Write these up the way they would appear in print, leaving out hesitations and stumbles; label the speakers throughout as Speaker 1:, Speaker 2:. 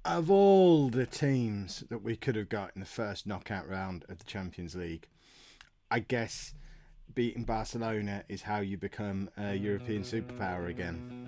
Speaker 1: Of all the teams that we could have got in the first knockout round of the Champions League, I guess beating Barcelona is how you become a European superpower again.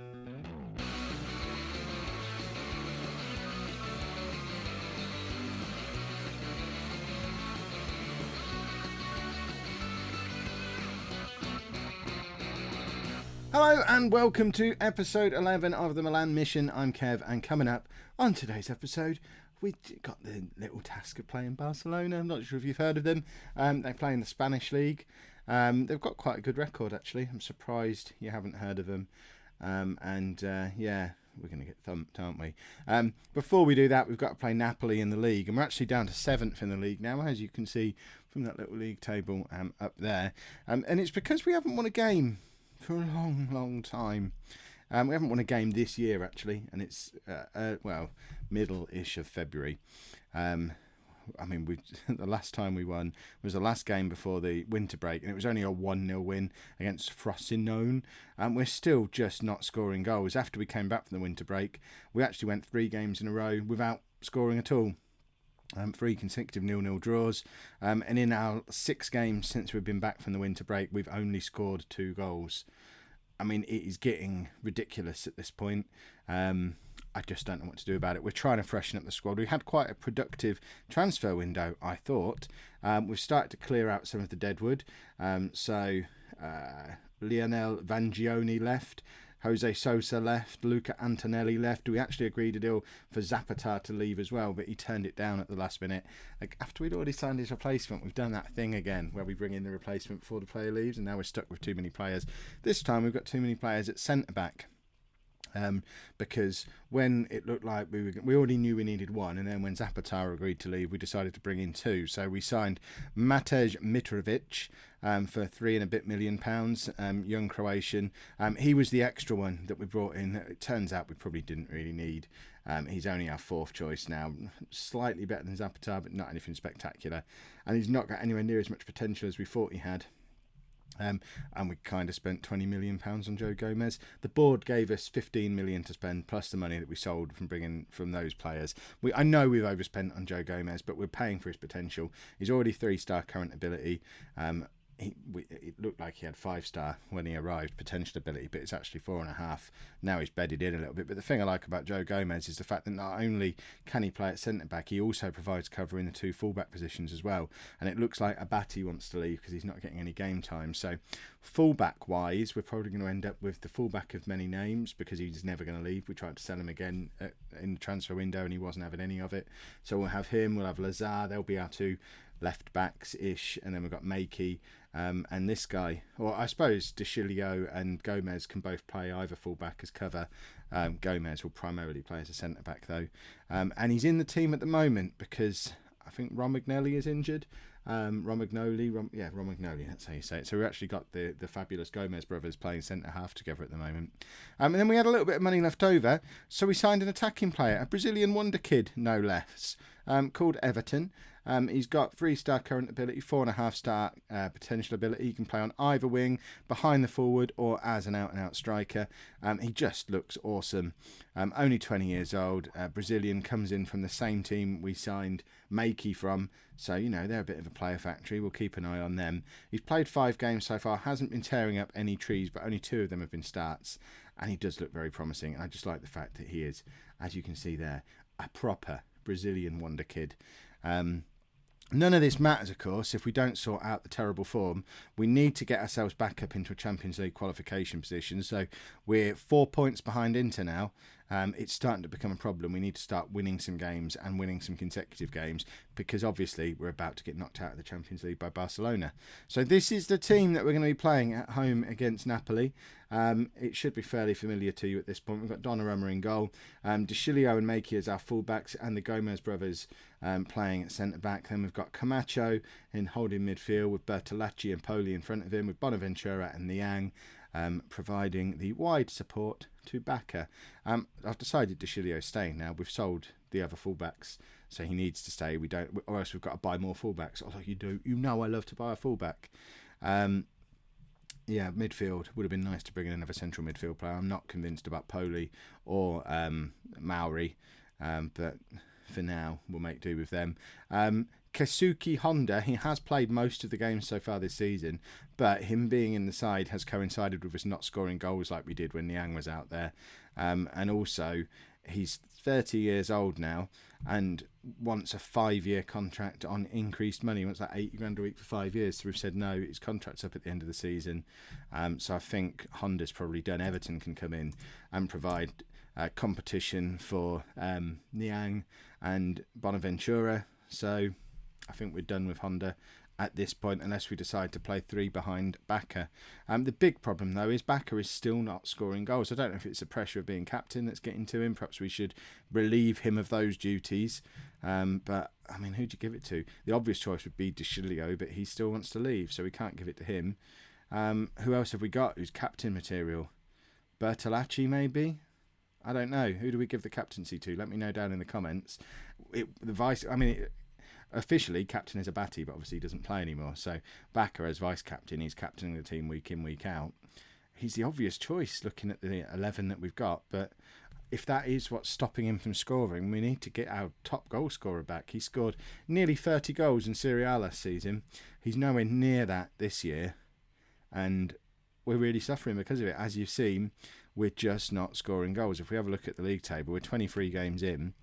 Speaker 1: Hello and welcome to episode 11 of the Milan Mission. I'm Kev, and coming up on today's episode, we got the little task of playing Barcelona. I'm not sure if you've heard of them. They play in the Spanish league. They've got quite a good record, actually. I'm surprised you haven't heard of them. Yeah, we're going to get thumped, aren't we? Before we do that, we've got to play Napoli in the league, and we're actually down to 7th in the league now, as you can see from that little league table up there. And it's because we haven't won a game for a long time. We haven't won a game this year, actually, and it's middle-ish of February. The last time we won was the last game before the winter break, and it was only a 1-0 win against Frosinone. We're still just not scoring goals. After we came back from the winter break, we actually went 3 games in a row without scoring at all. 3 consecutive 0-0 draws, and in our 6 games since we've been back from the winter break, we've only scored 2 goals. I mean, it is getting ridiculous at this point. I just don't know what to do about it. We're trying to freshen up the squad. We had quite a productive transfer window, I thought. We've started to clear out some of the deadwood. Lionel Vangioni left. Jose Sosa left, Luca Antonelli left. We actually agreed a deal for Zapata to leave as well, but he turned it down at the last minute. After we'd already signed his replacement, we've done that thing again where we bring in the replacement before the player leaves, and now we're stuck with too many players. This time we've got too many players at centre-back. Because when it looked like we already knew we needed 1, and then when Zapata agreed to leave, we decided to bring in 2. So we signed Matej Mitrovic for £3 and a bit million, young Croatian. He was the extra one that we brought in. It turns out we probably didn't really need. He's only our 4th choice now, slightly better than Zapata, but not anything spectacular. And he's not got anywhere near as much potential as we thought he had. And we kind of spent £20 million on Joe Gomez. The board gave us $15 million to spend, plus the money that we sold from bringing from those players. I know we've overspent on Joe Gomez, but we're paying for his potential. He's already 3-star current ability. It looked like he had 5-star when he arrived, potential ability, but it's actually 4.5. Now he's bedded in a little bit. But the thing I like about Joe Gomez is the fact that not only can he play at centre-back, he also provides cover in the 2 full-back positions as well. And it looks like Abati wants to leave because he's not getting any game time. So full-back-wise, we're probably going to end up with the full-back of many names because he's never going to leave. We tried to sell him again in the transfer window and he wasn't having any of it. So we'll have him, we'll have Lazar, they'll be our 2 left backs ish, and then we've got Makey and this guy, or I suppose DeCilio and Gomez can both play either fullback as cover. Gomez will primarily play as a centre back though, and he's in the team at the moment because I think Romagnoli is injured. Romagnoli, that's how you say it. So we actually got the fabulous Gomez brothers playing centre half together at the moment. And then we had a little bit of money left over, so we signed an attacking player, a Brazilian wonder kid, no less, called Everton. He's got 3-star current ability, 4.5-star potential ability. He can play on either wing, behind the forward, or as an out-and-out striker. He just looks awesome. Only 20 years old. Brazilian, comes in from the same team we signed Makey from. So, they're a bit of a player factory. We'll keep an eye on them. He's played 5 games so far, hasn't been tearing up any trees, but only 2 of them have been starts. And he does look very promising. And I just like the fact that he is, as you can see there, a proper Brazilian wonder kid. None of this matters, of course, if we don't sort out the terrible form. We need to get ourselves back up into a Champions League qualification position. So we're 4 points behind Inter now. It's starting to become a problem. We need to start winning some games and winning some consecutive games because obviously we're about to get knocked out of the Champions League by Barcelona. So this is the team that we're going to be playing at home against Napoli. It should be fairly familiar to you at this point. We've got Donnarumma in goal, DeCilio and Makey as our fullbacks, and the Gomez brothers playing at centre-back. Then we've got Camacho in holding midfield with Bertolacci and Poli in front of him, with Bonaventura and Niang providing the wide support to Bacca. I've decided DeCilio's staying now. We've sold the other fullbacks, so he needs to stay. We don't, or else we've got to buy more fullbacks. Although I love to buy a fullback. Midfield would have been nice to bring in another central midfield player. I'm not convinced about Poli or Mauri. but for now we'll make do with them. Keisuke Honda, he has played most of the games so far this season, but him being in the side has coincided with us not scoring goals like we did when Niang was out there. And also, he's 30 years old now and wants a 5-year contract on increased money. He wants like 80 grand a week for 5 years. So we've said no, his contract's up at the end of the season. So I think Honda's probably done. Everton can come in and provide competition for Niang and Bonaventura. So I think we're done with Honda at this point, unless we decide to play 3 behind Bakker. The big problem, though, is Bakker is still not scoring goals. I don't know if it's the pressure of being captain that's getting to him. Perhaps we should relieve him of those duties. But, I mean, who'd you give it to? The obvious choice would be De Sciglio, but he still wants to leave, so we can't give it to him. Who else have we got who's captain material? Bertolacci, maybe? I don't know. Who do we give the captaincy to? Let me know down in the comments. Officially, captain is Abati, but obviously he doesn't play anymore. So Bakker as vice captain, he's captaining the team week in, week out. He's the obvious choice looking at the 11 that we've got. But if that is what's stopping him from scoring, we need to get our top goal scorer back. He scored nearly 30 goals in Serie A last season. He's nowhere near that this year. And we're really suffering because of it. As you've seen, we're just not scoring goals. If we have a look at the league table, we're 23 games in.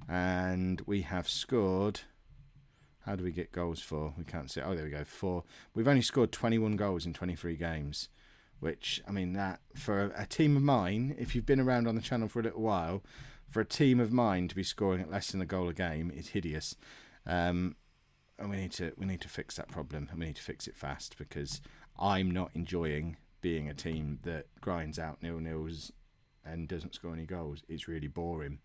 Speaker 1: And we have scored... How do we get goals for? We can't see. Oh, there we go. 4. We've only scored 21 goals in 23 games, which, I mean, that for a team of mine, if you've been around on the channel for a little while, for a team of mine to be scoring at less than a goal a game is hideous. And we need to fix that problem, and we need to fix it fast, because I'm not enjoying being a team that grinds out 0-0s and doesn't score any goals. It's really boring.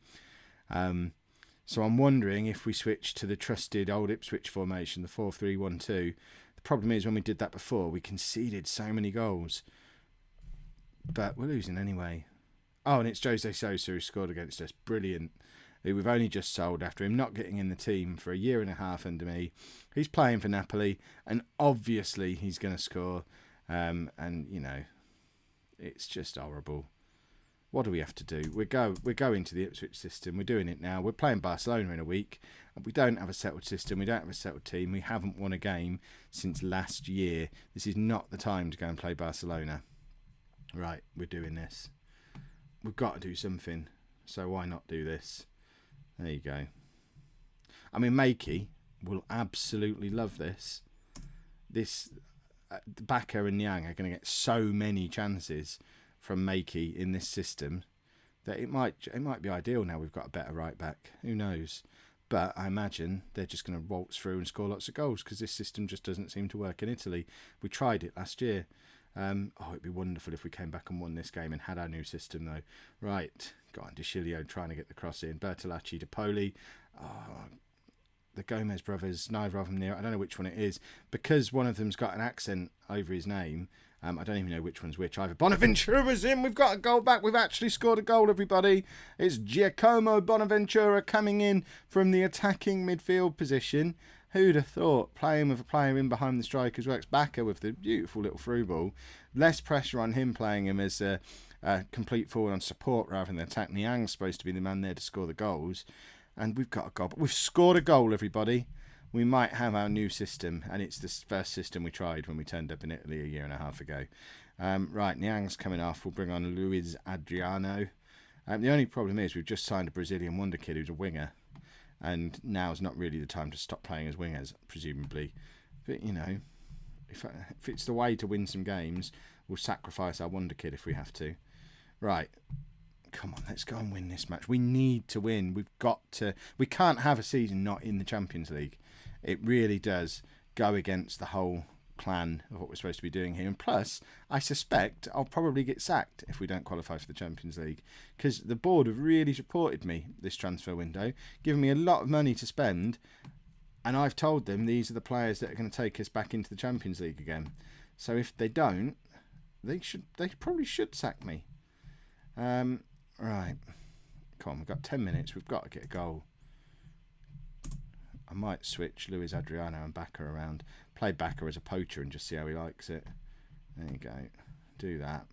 Speaker 1: So I'm wondering if we switch to the trusted old Ipswich formation, the 4-3-1-2. The problem is when we did that before, we conceded so many goals. But we're losing anyway. Oh, and it's Jose Sosa who scored against us. Brilliant. Who we've only just sold after him not getting in the team for a year and a half under me. He's playing for Napoli, and obviously he's going to score. And, you know, it's just horrible. What do we have to do? We're going to the Ipswich system. We're doing it now. We're playing Barcelona in a week. We don't have a settled system. We don't have a settled team. We haven't won a game since last year. This is not the time to go and play Barcelona. Right, we're doing this. We've got to do something. So why not do this? There you go. I mean, Makey will absolutely love this. Bakker and Niang are going to get so many chances from Makey in this system that it might be ideal now we've got a better right back. Who knows? But I imagine they're just going to waltz through and score lots of goals, because this system just doesn't seem to work in Italy. We tried it last year. It'd be wonderful if we came back and won this game and had our new system, though. Right, got on De Sciglio trying to get the cross in. Bertolacci to Poli. The Gomez brothers, neither of them near. I don't know which one it is, because one of them's got an accent over his name. I don't even know which one's which either. Bonaventura's in. We've got a goal back. We've actually scored a goal, everybody. It's Giacomo Bonaventura coming in from the attacking midfield position. Who'd have thought playing with a player in behind the strikers works? Bakker with the beautiful little through ball. Less pressure on him, playing him as a complete forward on support rather than attack. Niang's supposed to be the man there to score the goals. And we've got a goal. But we've scored a goal, everybody. We might have our new system, and it's the first system we tried when we turned up in Italy a year and a half ago. Right, Niang's coming off. We'll bring on Luis Adriano. The only problem is we've just signed a Brazilian wonder kid who's a winger, and now's not really the time to stop playing as wingers, presumably. But, you know, if it's the way to win some games, we'll sacrifice our wonder kid if we have to. Right. Come on, let's go and win this match. We need to win. We've got to. We can't have a season not in the Champions League. It really does go against the whole plan of what we're supposed to be doing here. And plus, I suspect I'll probably get sacked if we don't qualify for the Champions League, because the board have really supported me this transfer window, given me a lot of money to spend, and I've told them these are the players that are going to take us back into the Champions League again. So if they don't, they probably should sack me. Right, come on, we've got 10 minutes. We've got to get a goal. I might switch Luis Adriano and Bakker around. Play Bakker as a poacher and just see how he likes it. There you go. Do that.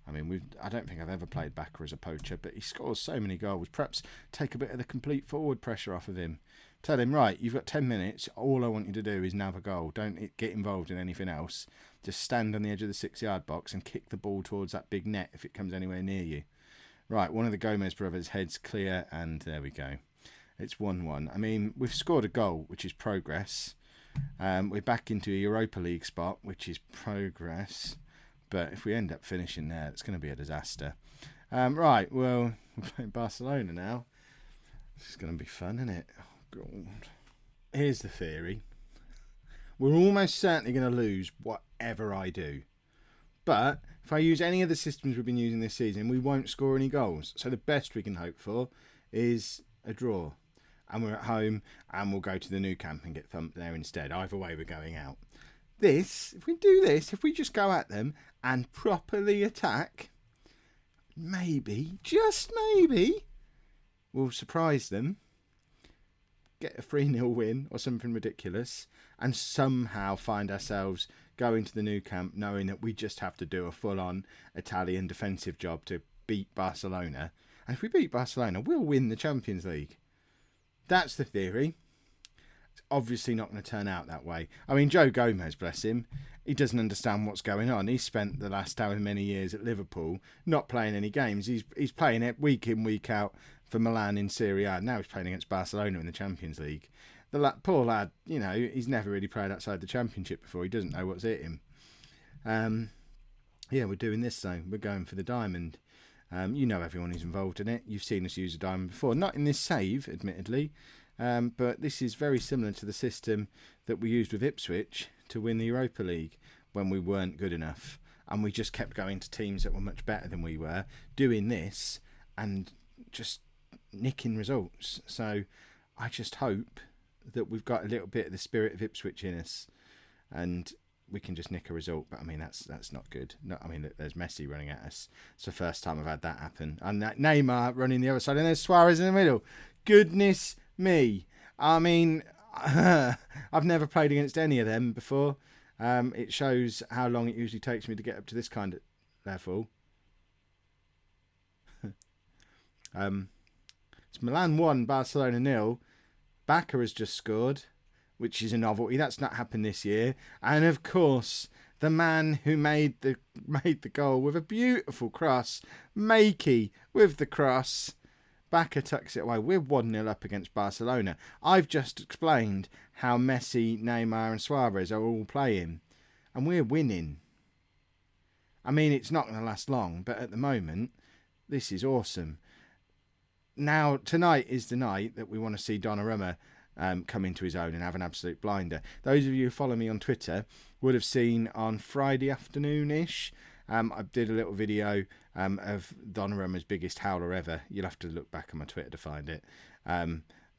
Speaker 1: I mean, I don't think I've ever played Bacca as a poacher, but he scores so many goals. Perhaps take a bit of the complete forward pressure off of him. Tell him, right, you've got 10 minutes. All I want you to do is nab a goal. Don't get involved in anything else. Just stand on the edge of the 6-yard box and kick the ball towards that big net if it comes anywhere near you. Right, one of the Gomez brothers heads clear, and there we go. It's 1-1. I mean, we've scored a goal, which is progress. We're back into a Europa League spot, which is progress. But if we end up finishing there, it's going to be a disaster. Right, well, we're playing Barcelona now. This is going to be fun, isn't it? Oh, God. Here's the theory. We're almost certainly going to lose whatever I do. But if I use any of the systems we've been using this season, we won't score any goals. So the best we can hope for is a draw. And we're at home, and we'll go to the new camp and get thumped there instead. Either way, we're going out. If we do this, if we just go at them and properly attack, maybe, just maybe, we'll surprise them, get a 3-0 win or something ridiculous, and somehow find ourselves going to the new camp knowing that we just have to do a full-on Italian defensive job to beat Barcelona. And if we beat Barcelona, we'll win the Champions League. That's the theory. It's obviously not going to turn out that way. I mean, Joe Gomez, bless him, he doesn't understand what's going on. He spent the last however many years at Liverpool not playing any games. He's playing it week in, week out for Milan in Serie A. Now he's playing against Barcelona in the Champions League. The poor lad, you know, he's never really played outside the Championship before. He doesn't know what's hit him. Yeah, we're doing this though. We're going for the diamond. You know everyone who's involved in it. You've seen us use a diamond before. Not in this save, admittedly. But this is very similar to the system that we used with Ipswich to win the Europa League when we weren't good enough. And we just kept going to teams that were much better than we were, doing this and just nicking results. So I just hope that we've got a little bit of the spirit of Ipswich in us and we can just nick a result. But I mean, that's not good. No, I mean, there's Messi running at us. It's the first time I've had that happen. And that Neymar running the other side, and there's Suarez in the middle. Goodness me. I mean, I've never played against any of them before. It shows how long it usually takes me to get up to this kind of level. It's Milan 1, Barcelona 0. Bacca has just scored, which is a novelty. That's not happened this year. And of course, the man who made the goal with a beautiful cross, Makey with the cross. Bacca tucks it away. We're 1-0 up against Barcelona. I've just explained how Messi, Neymar and Suarez are all playing. And we're winning. I mean, it's not going to last long, but at the moment, this is awesome. Now, tonight is the night that we want to see Donnarumma come into his own and have an absolute blinder. Those of you who follow me on Twitter would have seen on Friday afternoon-ish, I did a little video of Donnarumma's biggest howler ever. You'll have to look back on my Twitter to find it.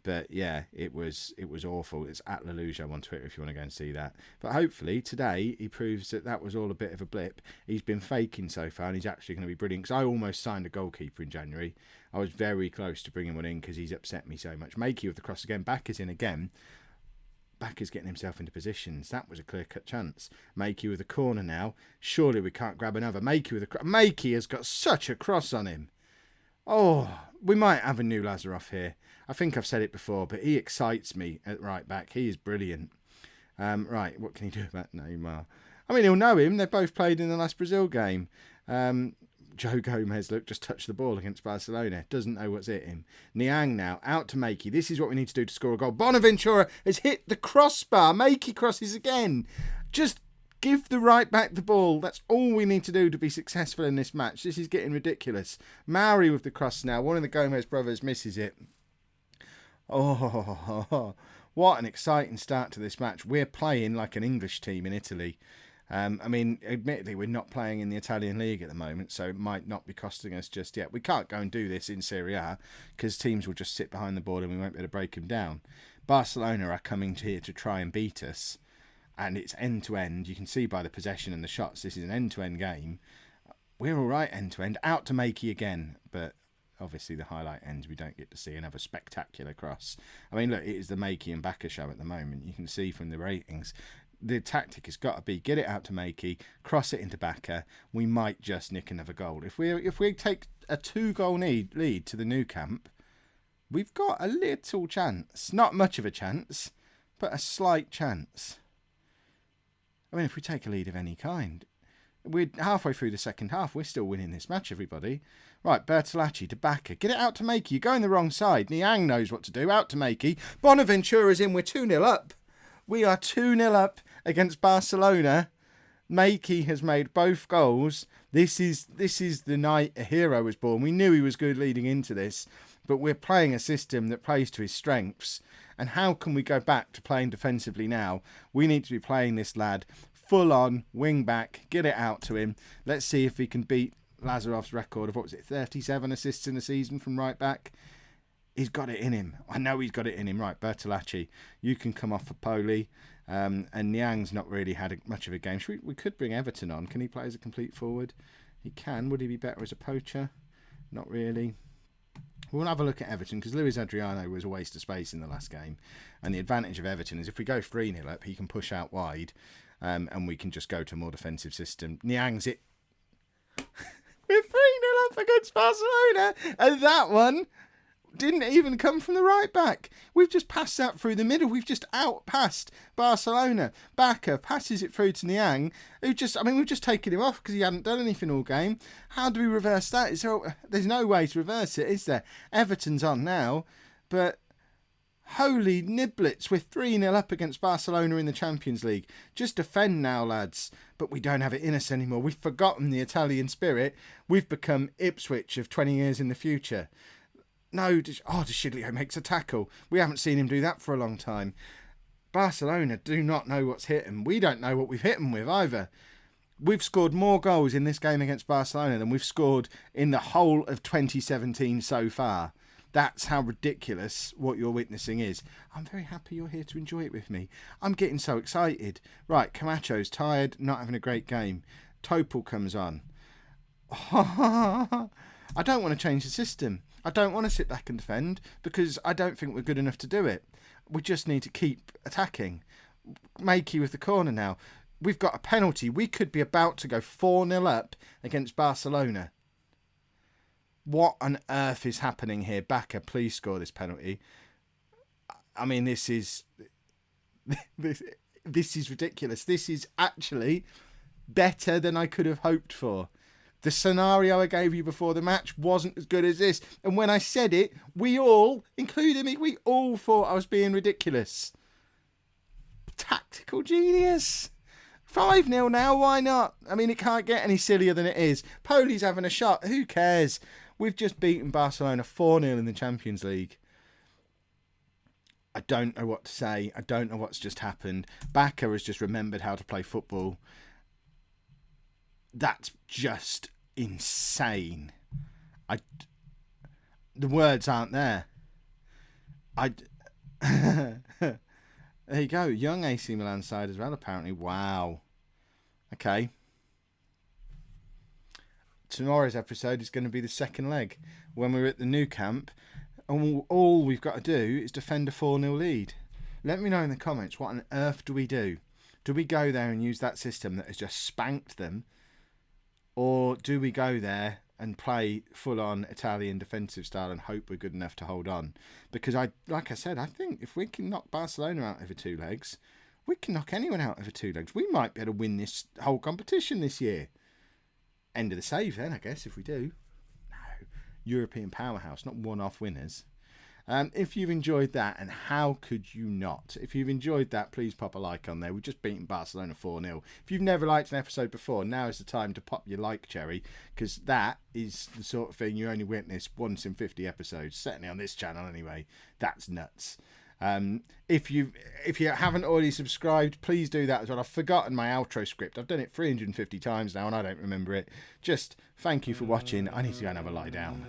Speaker 1: But yeah, it was awful. It's at Lollujo on Twitter if you want to go and see that. But hopefully today he proves that was all a bit of a blip. He's been faking so far and he's actually going to be brilliant. Because I almost signed a goalkeeper in January. I was very close to bringing one in because he's upset me so much. Makey with the cross again. Bacca's in again. Bacca's getting himself into positions. That was a clear-cut chance. Makey with a corner now. Surely we can't grab another. Makey with a cross. Makey has got such a cross on him. Oh, we might have a new Lazarov here. I think I've said it before, but he excites me at right back. He is brilliant. Right, what can he do about Neymar? I mean, he'll know him. They both played in the last Brazil game. Joe Gomez, look, just touched the ball against Barcelona. Doesn't know what's hit him. Niang now, out to Makey. This is what we need to do to score a goal. Bonaventura has hit the crossbar. Makey crosses again. Just give the right back the ball. That's all we need to do to be successful in this match. This is getting ridiculous. Mauri with the cross now. One of the Gomez brothers misses it. Oh, what an exciting start to this match. We're playing like an English team in Italy. I mean, admittedly, we're not playing in the Italian league at the moment, so it might not be costing us just yet. We can't go and do this in Serie A because teams will just sit behind the ball and we won't be able to break them down. Barcelona are coming here to try and beat us, and it's end-to-end. You can see by the possession and the shots, this is an end-to-end game. We're all right end-to-end. Out to Makey again, but obviously the highlight ends. We don't get to see another spectacular cross. I mean, look, it is the Makey and Bacca show at the moment. You can see from the ratings. the tactic has got to be get it out to Makey, cross it into Bakker. We might just nick another goal. If we take a 2-goal lead to the new camp, we've got a little chance. Not much of a chance, but a slight chance. I mean, if we take a lead of any kind, we're halfway through the second half. We're still winning this match, everybody. Right, Bertolacci to Bakker. Get it out to Makey. You're going the wrong side. Niang knows what to do. Out to Makey. Bonaventura's in. We're 2-0 up. We are 2-0 up against Barcelona. Makey has made both goals. This is the night a hero was born. We knew he was good leading into this, but we're playing a system that plays to his strengths. And how can we go back to playing defensively now? We need to be playing this lad full on, wing back, get it out to him. Let's see if he can beat Lazarov's record of, 37 assists in the season from right back. He's got it in him. I know he's got it in him. Right, Bertolacci, you can come off for Poli. And Niang's not really had much of a game. We could bring Everton on. Can he play as a complete forward? He can. Would he be better as a poacher? Not really. We'll have a look at Everton because Luis Adriano was a waste of space in the last game. And the advantage of Everton is if we go 3-0 up, he can push out wide and we can just go to a more defensive system. Niang's it. We're 3-0 up against Barcelona. And that one didn't even come from the right back. We've just passed that through the middle. We've just outpassed Barcelona. Bakker passes it through to Niang, we've just taken him off because he hadn't done anything all game. How do we reverse that? There's no way to reverse it, is there? Everton's on now, but holy niblets, we're 3-0 up against Barcelona in the Champions League. Just defend now, lads. But we don't have it in us anymore. We've forgotten the Italian spirit. We've become Ipswich of 20 years in the future. No, De Sciglio makes a tackle. We haven't seen him do that for a long time. Barcelona do not know what's hit them. We don't know what we've hit them with either. We've scored more goals in this game against Barcelona than we've scored in the whole of 2017 so far. That's how ridiculous what you're witnessing is. I'm very happy you're here to enjoy it with me. I'm getting so excited. Right, Camacho's tired, not having a great game. Topol comes on. I don't want to change the system. I don't want to sit back and defend because I don't think we're good enough to do it. We just need to keep attacking. Makey with the corner now. We've got a penalty. We could be about to go 4-0 up against Barcelona. What on earth is happening here? Bakker, please score this penalty. I mean, this is ridiculous. This is actually better than I could have hoped for. The scenario I gave you before the match wasn't as good as this. And when I said it, we all, including me, we all thought I was being ridiculous. Tactical genius. 5-0 now, why not? I mean, it can't get any sillier than it is. Poli's having a shot. Who cares? We've just beaten Barcelona 4-0 in the Champions League. I don't know what to say. I don't know what's just happened. Bakker has just remembered how to play football. That's just insane. The words aren't there. There you go. Young AC Milan side as well, apparently. Wow. Okay. Tomorrow's episode is going to be the second leg when we're at the new camp. And all we've got to do is defend a 4-0 lead. Let me know in the comments, what on earth do we do? Do we go there and use that system that has just spanked them? Or do we go there and play full-on Italian defensive style and hope we're good enough to hold on? Because, like I said, I think if we can knock Barcelona out over 2 legs, we can knock anyone out over 2 legs. We might be able to win this whole competition this year. End of the save then, I guess, if we do. No. European powerhouse, not one-off winners. If you've enjoyed that, and how could you not? If you've enjoyed that, please pop a like on there. We've just beaten Barcelona 4-0. If you've never liked an episode before, now is the time to pop your like cherry, because that is the sort of thing you only witness once in 50 episodes, certainly on this channel anyway. That's nuts. If you haven't already subscribed, please do that as well. I've forgotten my outro script. I've done it 350 times now and I don't remember it. Just thank you for watching. I need to go and have a lie down.